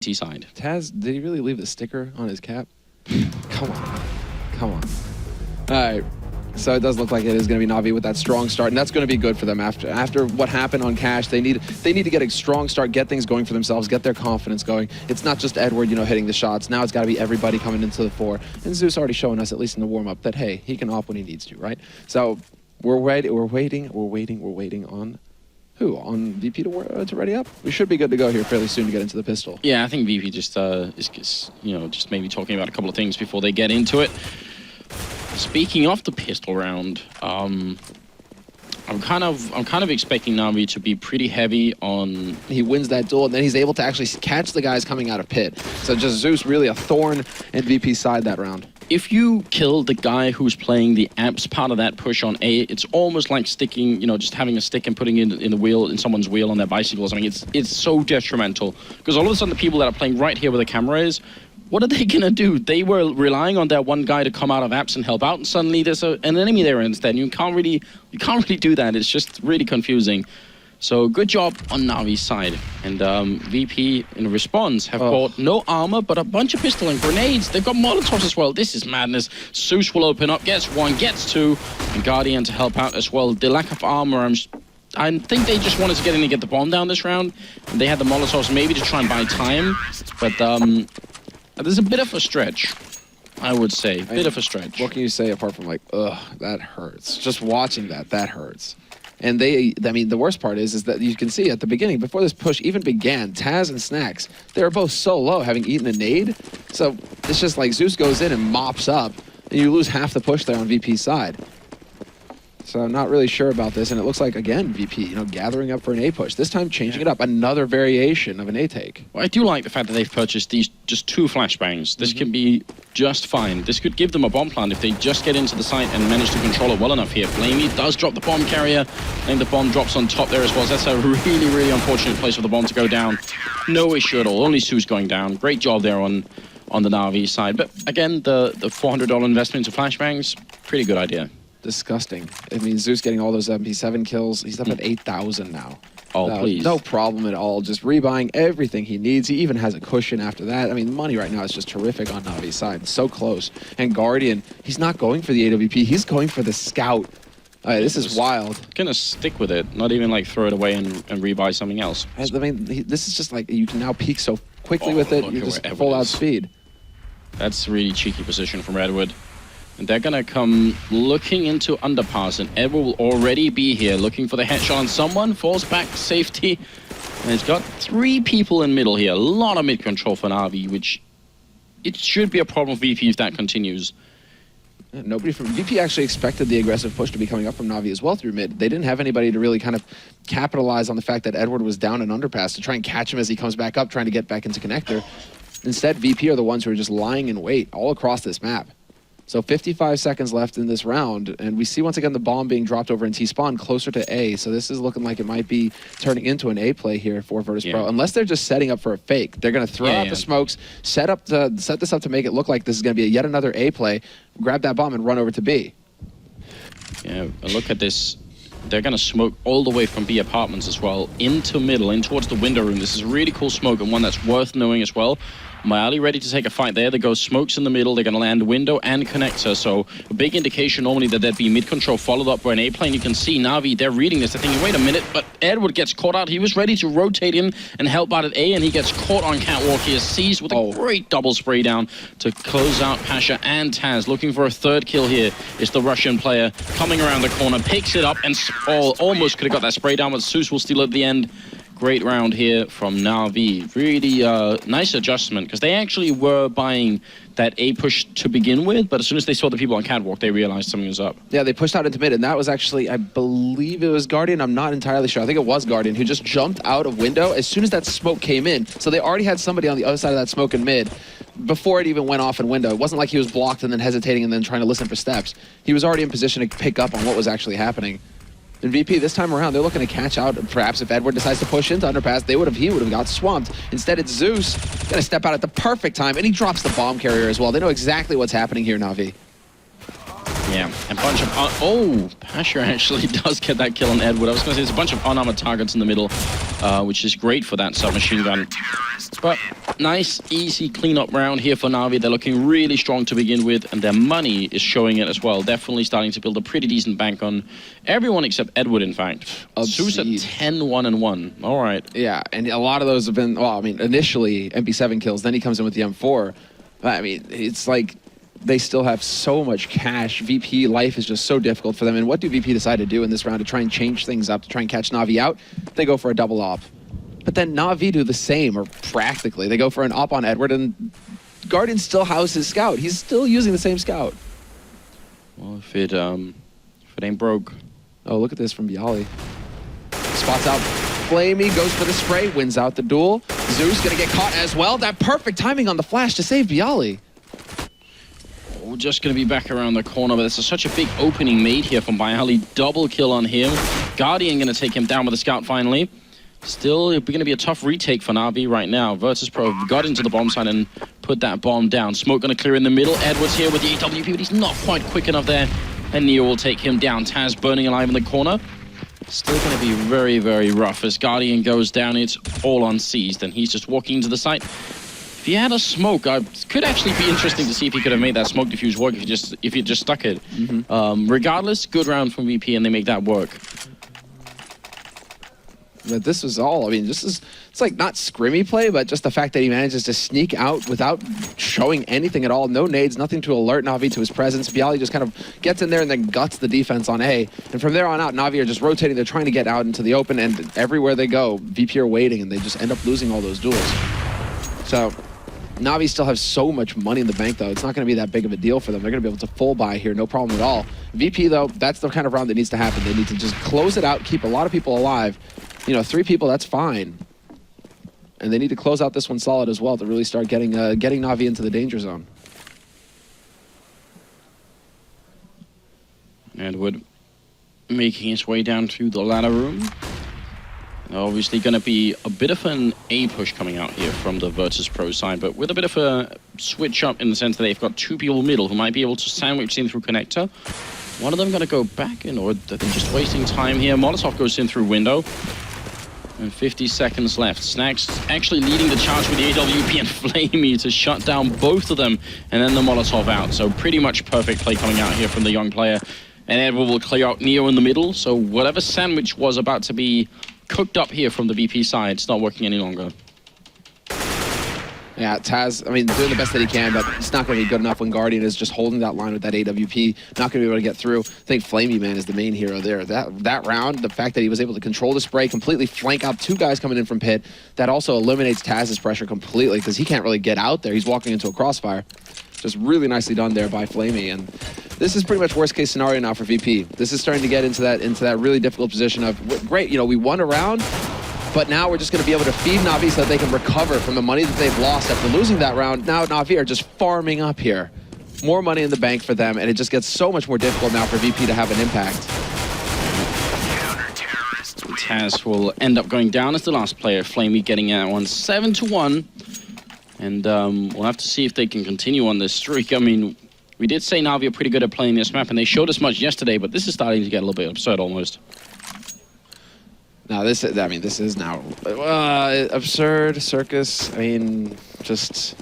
side. Taz, did he really leave the sticker on his cap? Come on. Come on. All right. So it does look like it is going to be Na'Vi with that strong start, and that's going to be good for them after what happened on Cash. They need to get a strong start, get things going for themselves, get their confidence going. It's not just Edward, hitting the shots. Now it's got to be everybody coming into the fore. And Zeus already showing us, at least in the warm-up, that hey, he can op when he needs to, right? So we're waiting on who? On VP to ready up? We should be good to go here fairly soon to get into the pistol. Yeah, I think VP just is just maybe talking about a couple of things before they get into it. Speaking of the pistol round, I'm kind of expecting Na'Vi to be pretty heavy on. He wins that duel, and then he's able to actually catch the guys coming out of pit. So just Zeus really a thorn in VP's side that round. If you kill the guy who's playing the amps part of that push on A, it's almost like sticking, just having a stick and putting it in the wheel, in someone's wheel on their bicycle or something. It's so detrimental because all of a sudden the people that are playing right here where the camera is, what are they gonna do? They were relying on that one guy to come out of apps and help out, and suddenly there's an enemy there instead. You can't really do that. It's just really confusing. So good job on Na'Vi's side. And VP, in response, have bought no armor, but a bunch of pistol and grenades. They've got Molotovs as well. This is madness. Zeus will open up, gets one, gets two, and Guardian to help out as well. The lack of armor, I think they just wanted to get in and get the bomb down this round. And they had the Molotovs maybe to try and buy time, but there's a bit of a stretch, I would say. Bit of a stretch. What can you say apart from like, ugh, that hurts. Just watching that hurts. And the worst part is that you can see at the beginning, before this push even began, Taz and Snacks, they were both so low, having eaten a nade. So it's just like Zeus goes in and mops up, and you lose half the push there on VP's side. So I'm not really sure about this, and it looks like, again, VP, gathering up for an A push. This time changing it up, another variation of an A take. Well, I do like the fact that they've purchased these just 2 flashbangs. This can be just fine. This could give them a bomb plant if they just get into the site and manage to control it well enough here. Flamey does drop the bomb carrier, and the bomb drops on top there as well. So that's a really, really unfortunate place for the bomb to go down. No issue at all. Only Sue's going down. Great job there on the Na'Vi side. But again, the $400 investment into flashbangs, pretty good idea. Disgusting. Zeus getting all those MP7 kills. He's up at 8,000 now. Oh, please. No problem at all. Just rebuying everything he needs. He even has a cushion after that. The money right now is just terrific on Na'Vi's side. So close. And Guardian, he's not going for the AWP. He's going for the Scout. This is wild. Gonna stick with it. Not even like throw it away and rebuy something else. This is just like you can now peak so quickly with it. You just full out speed. That's a really cheeky position from Edward. And they're going to come looking into underpass, and Edward will already be here looking for the headshot on someone. Falls back to safety. And it's got 3 people in middle here. A lot of mid control for Na'Vi, which it should be a problem for VP if that continues. Nobody from VP actually expected the aggressive push to be coming up from Na'Vi as well through mid. They didn't have anybody to really kind of capitalize on the fact that Edward was down in underpass to try and catch him as he comes back up, trying to get back into connector. Instead, VP are the ones who are just lying in wait all across this map. So 55 seconds left in this round, and we see once again the bomb being dropped over in T-spawn closer to A. So this is looking like it might be turning into an A play here for Virtus.pro, unless they're just setting up for a fake. They're going to throw out the smokes, set this up to make it look like this is going to be yet another A play, grab that bomb and run over to B. Yeah, look at this. They're going to smoke all the way from B apartments as well, into middle, in towards the window room. This is a really cool smoke and one that's worth knowing as well. Myali ready to take a fight there. They go smokes in the middle. They're going to land window and connector. So a big indication normally that there'd be mid control followed up by an A plane. You can see Na'Vi, they're reading this. They're thinking, wait a minute, but Edward gets caught out. He was ready to rotate in and help out at A, and he gets caught on catwalk. He is seized with a great double spray down to close out Pasha and Taz. Looking for a 3rd kill here is the Russian player coming around the corner, picks it up, and almost could have got that spray down, but Zeus will steal at the end. Great round here from Na'Vi. Really nice adjustment, because they actually were buying that A push to begin with, but as soon as they saw the people on catwalk, they realized something was up. Yeah, they pushed out into mid, and that was actually, I believe it was Guardian. I'm not entirely sure. I think it was Guardian who just jumped out of window as soon as that smoke came in. So they already had somebody on the other side of that smoke in mid before it even went off in window. It wasn't like he was blocked and then hesitating and then trying to listen for steps. He was already in position to pick up on what was actually happening. And VP, this time around, they're looking to catch out. Perhaps if Edward decides to push into underpass, he would have got swamped. Instead, it's Zeus going to step out at the perfect time, and he drops the bomb carrier as well. They know exactly what's happening here, Na'Vi. Yeah, Yeah, a bunch of... oh, Pasha actually does get that kill on Edward. I was going to say, there's a bunch of unarmored targets in the middle, which is great for that submachine gun. But nice, easy cleanup round here for Na'Vi. They're looking really strong to begin with, and their money is showing it as well. Definitely starting to build a pretty decent bank on everyone except Edward, in fact. Zeus at 10-1-1. All right. Yeah, and a lot of those have been, well, I mean, initially MP7 kills, then he comes in with the M4. I mean, it's like they still have so much cash. VP life is just so difficult for them. And what do VP decide to do in this round to try and change things up, to try and catch Na'Vi out? They go for a double op. But then Na'Vi do the same, or practically. They go for an op on Edward, and Guardian still houses his scout. He's still using the same scout. Well, if it ain't broke. Oh, look at this from Bialy. Spots out Flamey, goes for the spray, wins out the duel. Zeus gonna get caught as well. That perfect timing on the flash to save Bialy. We're just going to be back around the corner, but there's such a big opening made here from Bialy. Double kill on him. Guardian going to take him down with a scout finally. Still going to be a tough retake for Na'Vi right now. Virtus.pro got into the bomb site and put that bomb down. Smoke going to clear in the middle. Edwards here with the AWP, but he's not quite quick enough there. And Neo will take him down. Taz burning alive in the corner. Still going to be very, very rough as Guardian goes down. It's all unseized, and he's just walking into the site. If he had a smoke, it could actually be interesting to see if he could have made that smoke diffuse work if he just stuck it. Regardless, good round from VP, and they make that work. But this was all, I mean, it's like not scrimmy play, but just the fact that he manages to sneak out without showing anything at all. No nades, nothing to alert Na'Vi to his presence. Bialy just kind of gets in there and then guts the defense on A. And from there on out, Na'Vi are just rotating. They're trying to get out into the open, and everywhere they go, VP are waiting, and they just end up losing all those duels. So Na'Vi still have so much money in the bank, though. It's not going to be that big of a deal for them. They're going to be able to full buy here, no problem at all. VP, though, that's the kind of round that needs to happen. They need to just close it out, keep a lot of people alive. You know, 3 people, that's fine. And they need to close out this one solid as well to really start getting Na'Vi into the danger zone. Edward making his way down to the ladder room. Obviously going to be a bit of an A push coming out here from the Virtus.pro side, but with a bit of a switch up in the sense that they've got 2 people middle who might be able to sandwich in through connector. One of them going to go back in, or they're just wasting time here. Molotov goes in through window. And 50 seconds left. Snacks actually leading the charge with the AWP and Flamey to shut down both of them, and then the Molotov out. So pretty much perfect play coming out here from the young player. And Edward will clear out Neo in the middle, so whatever sandwich was about to be cooked up here from the VP side, it's not working any longer. Yeah, Taz, I mean, doing the best that he can, but it's not going to be good enough when Guardian is just holding that line with that AWP, not going to be able to get through. I think Flamey, man, is the main hero there. That round, the fact that he was able to control the spray, completely flank out 2 guys coming in from pit, that also eliminates Taz's pressure completely because he can't really get out there. He's walking into a crossfire. Just really nicely done there by Flamey, and this is pretty much worst case scenario now for VP. This is starting to get into that really difficult position of, great, you know, we won a round, but now we're just going to be able to feed Na'Vi so that they can recover from the money that they've lost after losing that round. Now Na'Vi are just farming up here. More money in the bank for them, and it just gets so much more difficult now for VP to have an impact. Taz will end up going down as the last player. Flamey getting out one 7-1. And we'll have to see if they can continue on this streak. I mean, we did say Na'Vi are pretty good at playing this map, and they showed us much yesterday, but this is starting to get a little bit absurd almost. Now this is now absurd, circus. I mean, just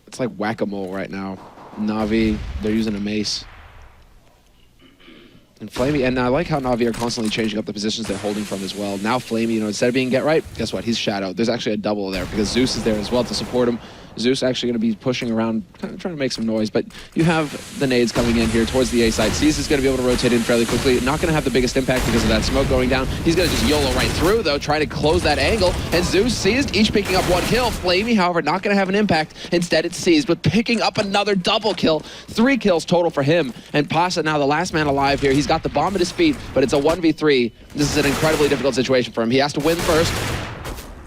it's like whack-a-mole right now. Na'Vi, they're using a mace. And Flamey, and I like how Na'Vi are constantly changing up the positions they're holding from as well. Now Flamey, you know, instead of being get right, guess what? He's shadowed. There's actually a double there because Zeus is there as well to support him. Zeus actually going to be pushing around, kind of trying to make some noise, but you have the nades coming in here towards the A side. Seas is going to be able to rotate in fairly quickly. Not going to have the biggest impact because of that smoke going down. He's going to just YOLO right through, though, trying to close that angle. And Zeus seized, each picking up 1 kill. Flamey, however, not going to have an impact. Instead, it's seized, but picking up another double kill. 3 kills total for him. And Pasha, now the last man alive here. He's got the bomb at his feet, but it's a 1v3. This is an incredibly difficult situation for him. He has to win first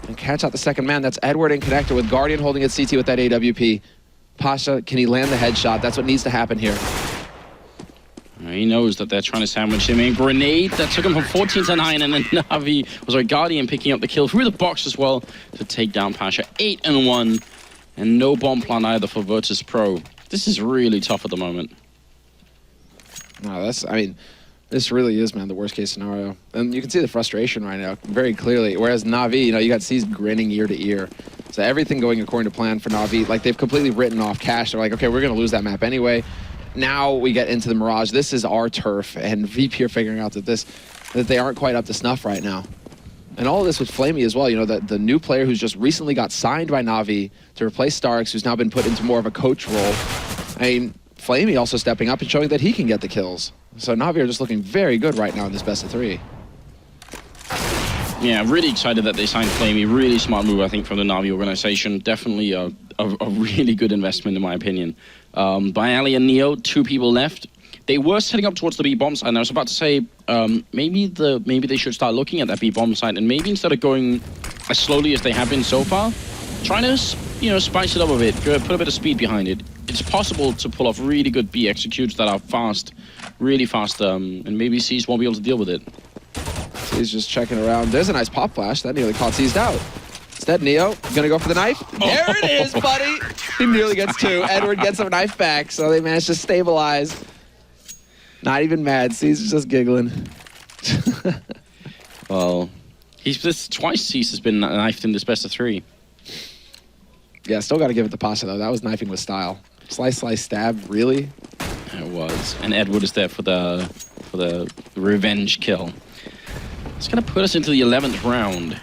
and catch out the second man. That's Edward in connector with Guardian holding at CT with that AWP. Pasha, can he land the headshot? That's what needs to happen here. He knows that they're trying to sandwich him in. Grenade that took him from 14 to 9, and then Na'Vi, Guardian picking up the kill through the box as well to take down Pasha. 8-1, and no bomb plant either for Virtus.pro. This is really tough at the moment. No, I mean, this really is, man, the worst case scenario. And you can see the frustration right now very clearly. Whereas Na'Vi, you got C's grinning ear to ear. So everything going according to plan for Na'Vi. Like, they've completely written off Cash. They're like, okay, we're going to lose that map anyway. Now we get into the Mirage. This is our turf. And VP are figuring out that they aren't quite up to snuff right now. And all of this with Flamey as well. The new player who's just recently got signed by Na'Vi to replace Starks, who's now been put into more of a coach role. I mean, Flamey also stepping up and showing that he can get the kills. So Na'Vi are just looking very good right now in this best of 3. Yeah, I'm really excited that they signed Flamey. Really smart move, I think, from the Na'Vi organization. Definitely a really good investment, in my opinion. By Ali and Neo, 2 people left. They were setting up towards the B bomb site, and I was about to say maybe they should start looking at that B bomb site, and maybe instead of going as slowly as they have been so far, trying to spice it up a bit, put a bit of speed behind it. It's possible to pull off really good B executes that are fast, really fast, and maybe C's won't be able to deal with it. He's just checking around. There's a nice pop flash that nearly caught Seized out. Instead, Neo gonna go for the knife. There it is, buddy. He nearly gets 2. Edward gets a knife back, so they managed to stabilize. Not even mad. C's just giggling. Well, twice Cease has been knifed in this best of 3. Yeah, still got to give it to Pasha, though. That was knifing with style. Slice, slice, stab, really? It was. And Edward is there for the revenge kill. It's going to put us into the 11th round.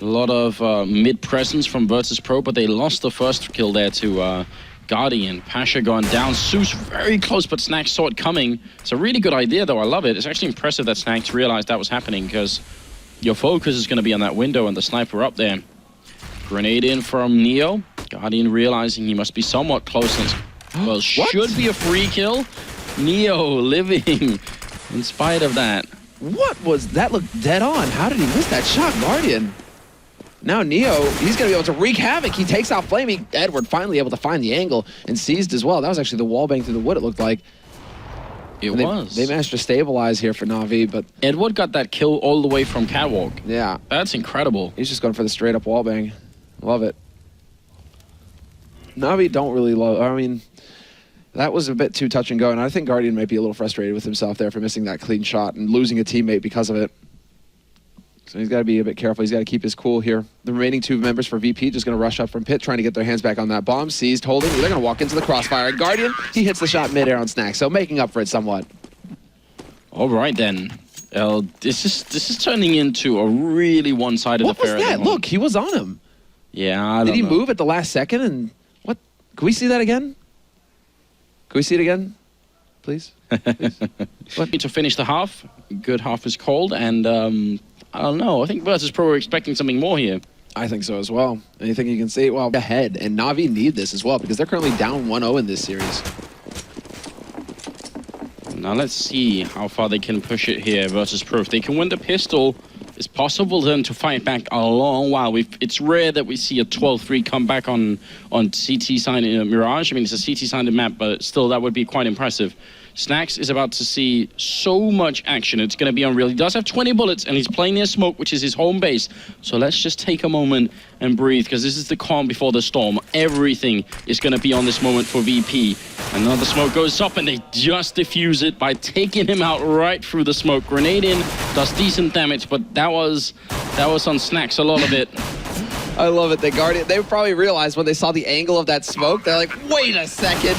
A lot of mid-presence from Virtus.pro, but they lost the first kill there to Guardian. Pasha gone down. Zeus very close, but Snacks saw it coming. It's a really good idea, though. I love it. It's actually impressive that Snacks realized that was happening, because your focus is going to be on that window and the sniper up there. Grenade in from Neo. Guardian realizing he must be somewhat close. Well, should be a free kill. Neo living in spite of that. What was that? Looked dead on. How did he miss that shot, Guardian? Now Neo, he's going to be able to wreak havoc. He takes out Flamey. Edward finally able to find the angle and seized as well. That was actually the wall bang through the wood, it looked like. It was. They managed to stabilize here for Na'Vi, but... Edward got that kill all the way from Catwalk. Yeah. That's incredible. He's just going for the straight up wall bang. Love it. Na'Vi don't really love... I mean, that was a bit too touch and go, and I think Guardian might be a little frustrated with himself there for missing that clean shot and losing a teammate because of it. So he's got to be a bit careful. He's got to keep his cool here. The remaining 2 members for VP just going to rush up from pit, trying to get their hands back on that bomb. Seized, holding. They're going to walk into the crossfire. And Guardian, he hits the shot midair on Snack, so making up for it somewhat. All right, then. This is turning into a really one-sided affair. What was that? Look, he was on him. Yeah, I don't know. Did he move at the last second? And what? Can we see that again? Can we see it again? Please? Please? What? To finish the half. Good half is called, and I don't know. I think Virtus.pro were expecting something more here. I think so as well. Anything you can see? Well, ahead. And Na'Vi need this as well, because they're currently down 1-0 in this series. Now let's see how far they can push it here, Virtus.pro. If they can win the pistol, it's possible then to fight back a long while. It's rare that we see a 12-3 comeback on CT signed in Mirage. I mean, it's a CT signed map, but still, that would be quite impressive. Snacks is about to see so much action. It's going to be unreal. He does have 20 bullets, and he's playing near smoke, which is his home base. So let's just take a moment and breathe, because this is the calm before the storm. Everything is going to be on this moment for VP. Another smoke goes up, and they just defuse it by taking him out right through the smoke. Grenade in, does decent damage, but that was on Snacks, a lot of it. I love it. They probably realized when they saw the angle of that smoke, they're like, wait a second.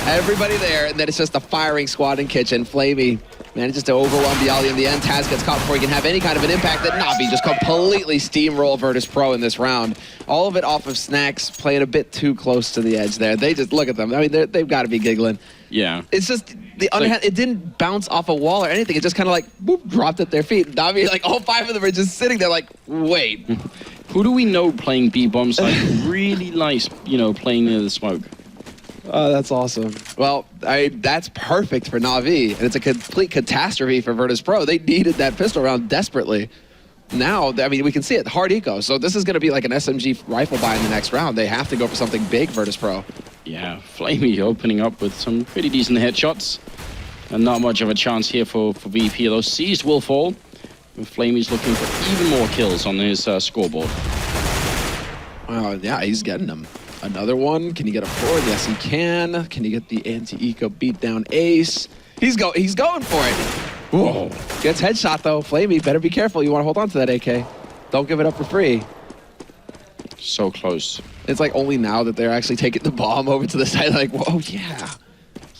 Everybody there, and then it's just a firing squad in kitchen. Flamey manages to overwhelm Bialy in the end. Taz gets caught before he can have any kind of an impact. That Na'Vi just completely steamroll Virtus.pro in this round. All of it off of Snacks, playing a bit too close to the edge there. They just, look at them. I mean, they've got to be giggling. Yeah. It's just, it didn't bounce off a wall or anything. It just kind of like, boop, dropped at their feet. Na'Vi, like, all 5 of them are just sitting there like, wait. Who do we know playing B-bomb side really likes, playing near the smoke? Oh, that's awesome. Well, that's perfect for Na'Vi, and it's a complete catastrophe for Virtus.pro. They needed that pistol round desperately. Now, I mean, we can see it, hard eco. So this is going to be like an SMG rifle buy in the next round. They have to go for something big, Virtus.pro. Yeah, Flamey opening up with some pretty decent headshots. And not much of a chance here for VP. Those C's will fall. And Flamey's looking for even more kills on his scoreboard. Yeah, he's getting them. Another one. Can he get a forward? Yes, he can. Can he get the anti-eco beatdown ace? He's going for it. Whoa. Gets headshot though. Flamey, better be careful. You want to hold on to that AK. Don't give it up for free. So close. It's like only now that they're actually taking the bomb over to the side. Like, whoa, yeah.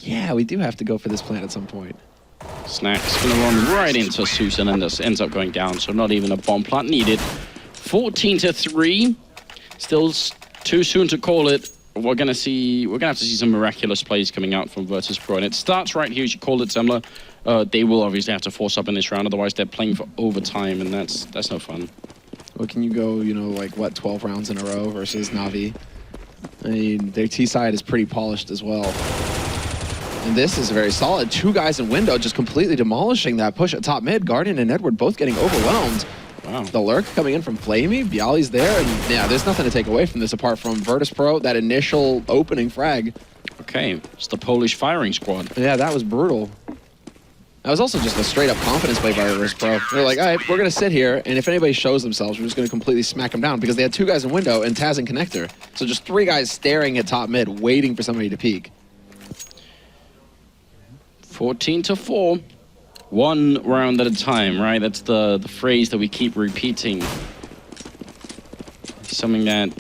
Yeah, we do have to go for this plant at some point. Snack's gonna run right into Susan and this ends up going down, so not even a bomb plant needed. 14-3. Still too soon to call it. We're gonna have to see some miraculous plays coming out from Virtus.pro, and it starts right here. As you called it, Zemla. They will obviously have to force up in this round, otherwise they're playing for overtime, and that's no fun. Well, can you go, you know, like what, 12 rounds in a row versus Na'Vi? I mean, their T side is pretty polished as well. And this is very solid. 2 guys in window just completely demolishing that push at top mid. Guardian and Edward both getting overwhelmed. Wow. The lurk coming in from Flamey. Bialy's there. And yeah, there's nothing to take away from this apart from Virtus.pro, that initial opening frag. Okay, it's the Polish firing squad. Yeah, that was brutal. That was also just a straight-up confidence play by Virtus.pro. They're like, all right, we're going to sit here, and if anybody shows themselves, we're just going to completely smack them down, because they had 2 guys in window and Taz and Connector. So just 3 guys staring at top mid, waiting for somebody to peek. 14-4. 1 round at a time, right? That's the phrase that we keep repeating. Something that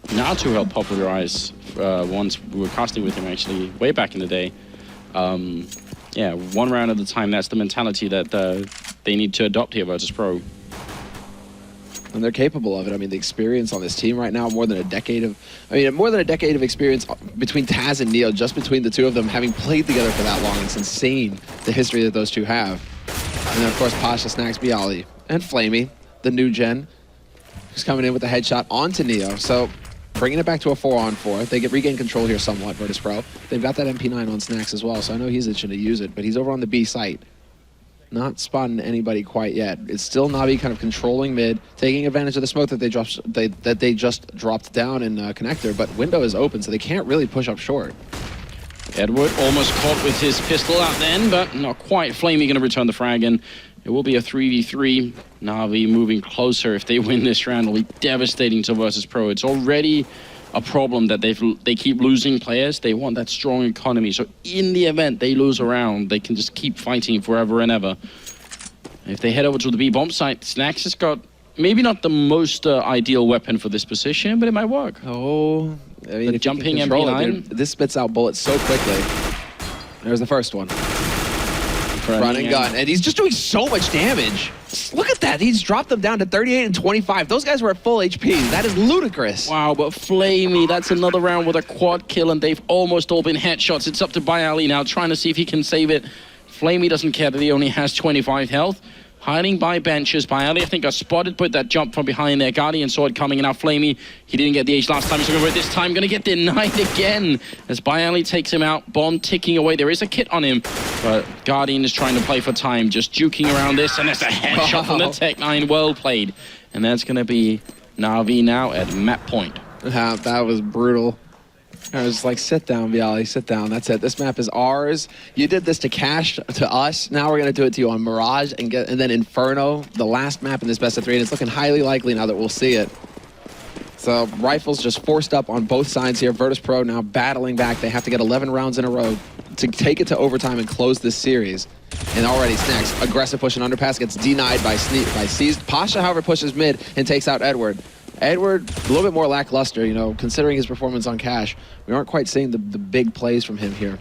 Natu helped popularize once we were casting with him, actually, way back in the day. Yeah, 1 round at a time. That's the mentality that they need to adopt here, Virtus.pro. And they're capable of it. I mean, the experience on this team right now, more than a decade of experience between Taz and Neo, just between the 2 of them, having played together for that long. It's insane, the history that those 2 have. And then, of course, Pasha, Snacks, Bialy, and Flamey, the new gen, who's coming in with a headshot onto Neo. So, bringing it back to a 4-on-4. They regain control here somewhat, Virtus.pro. They've got that MP9 on Snacks as well, so I know he's itching to use it, but he's over on the B site. Not spotting anybody quite yet. It's still Na'Vi kind of controlling mid, taking advantage of the smoke that they just dropped down in Connector, but window is open, so they can't really push up short. Edward almost caught with his pistol out then, but not quite. Flamey going to return the frag, and it will be a 3v3. Na'Vi moving closer. If they win this round, it'll be devastating to Virtus.pro. It's already a problem that they keep losing players. They want that strong economy. So in the event they lose a round, they can just keep fighting forever and ever. If they head over to the B bomb site, Snacks has got maybe not the most ideal weapon for this position, but it might work. Oh, I mean, the jumping MP9. This spits out bullets so quickly. There's the first one. Run and gun. And he's just doing so much damage. Look at that. He's dropped them down to 38 and 25. Those guys were at full HP. That is ludicrous. Wow, but Flamey, that's another round with a quad kill, and they've almost all been headshots. It's up to Bialy now, trying to see if he can save it. Flamey doesn't care that he only has 25 health. Hiding by benches. Bialy, I think, got spotted, put that jump from behind there. Guardian saw it coming, and now Flamey, he didn't get the ace last time. He's going to this time, going to get denied again as Bialy takes him out. Bomb ticking away. There is a kit on him, but Guardian is trying to play for time, just juking around this, and there's a headshot from the Tech9. Well played. And that's going to be Na'Vi now at map point. That was brutal. I was like, sit down, Bialy, sit down. That's it. This map is ours. You did this to Cash, to us. Now we're going to do it to you on Mirage and then Inferno, the last map in this best of 3. And it's looking highly likely now that we'll see it. So Rifles just forced up on both sides here. Virtus.pro now battling back. They have to get 11 rounds in a row to take it to overtime and close this series. And already Snacks, aggressive push and underpass, gets denied by Seized. Pasha, however, pushes mid and takes out Edward. Edward, a little bit more lackluster, you know, considering his performance on Cash. We aren't quite seeing the big plays from him here.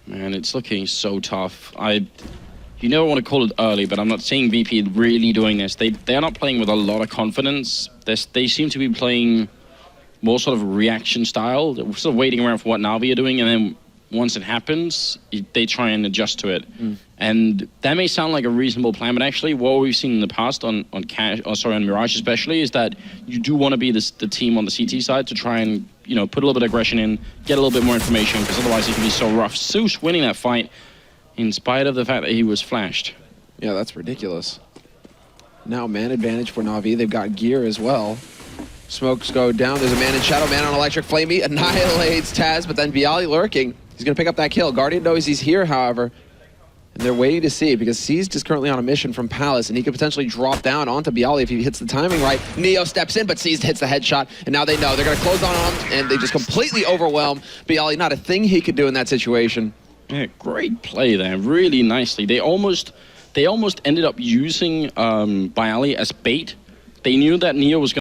Man, it's looking so tough. You never want to call it early, but I'm not seeing VP really doing this. They're not playing with a lot of confidence. They seem to be playing more sort of reaction style. They're sort of waiting around for what Na'Vi are doing, and then once it happens, they try and adjust to it. And that may sound like a reasonable plan, but actually what we've seen in the past on Mirage especially, is that you do want to be the team on the CT side to try and, you know, put a little bit of aggression in, get a little bit more information, because otherwise it can be so rough. Zeus winning that fight in spite of the fact that he was flashed. Yeah, that's ridiculous. Now man advantage for Na'Vi. They've got gear as well. Smokes go down. There's a man in shadow, man on electric. Flamey annihilates Taz, but then Bialy lurking. He's going to pick up that kill. Guardian knows he's here, however. And they're waiting to see because Seized is currently on a mission from Palace, and he could potentially drop down onto Bialy if he hits the timing right. Neo steps in, but Seized hits the headshot, and now they know they're going to close on him, and they just completely overwhelm Bialy. Not a thing he could do in that situation. Yeah, great play there, really nicely. They almost ended up using Bialy as bait. They knew that Neo was going